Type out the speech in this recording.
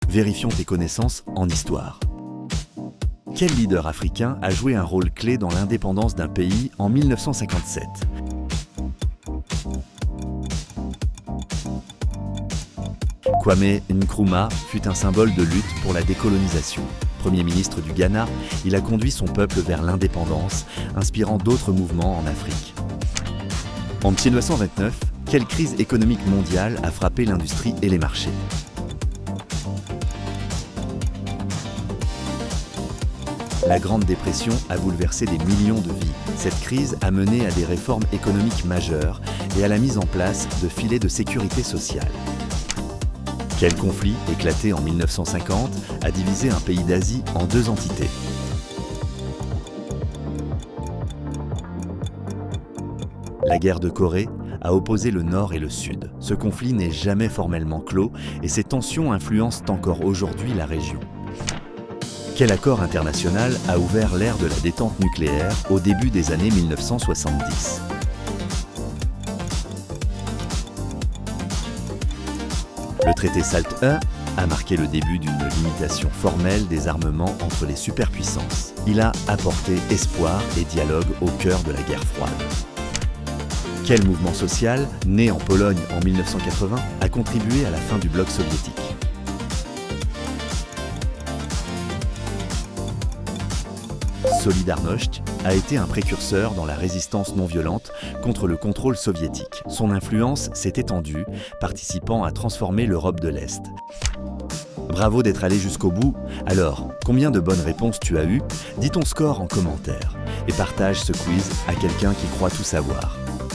Vérifions tes connaissances en histoire. Quel leader africain a joué un rôle clé dans l'indépendance d'un pays en 1957 ? Kwame Nkrumah fut un symbole de lutte pour la décolonisation. Premier ministre du Ghana, il a conduit son peuple vers l'indépendance, inspirant d'autres mouvements en Afrique. En 1929, quelle crise économique mondiale a frappé l'industrie et les marchés ? La Grande Dépression a bouleversé des millions de vies. Cette crise a mené à des réformes économiques majeures et à la mise en place de filets de sécurité sociale. Quel conflit, éclaté en 1950, a divisé un pays d'Asie en deux entités ? La guerre de Corée a opposé le Nord et le Sud. Ce conflit n'est jamais formellement clos et ces tensions influencent encore aujourd'hui la région. Quel accord international a ouvert l'ère de la détente nucléaire au début des années 1970 ? Le traité SALT I a marqué le début d'une limitation formelle des armements entre les superpuissances. Il a apporté espoir et dialogue au cœur de la guerre froide. Quel mouvement social, né en Pologne en 1980, a contribué à la fin du bloc soviétique ? Solidarność a été un précurseur dans la résistance non violente contre le contrôle soviétique. Son influence s'est étendue, participant à transformer l'Europe de l'Est. Bravo d'être allé jusqu'au bout. Alors, combien de bonnes réponses tu as eues ? Dis ton score en commentaire et partage ce quiz à quelqu'un qui croit tout savoir.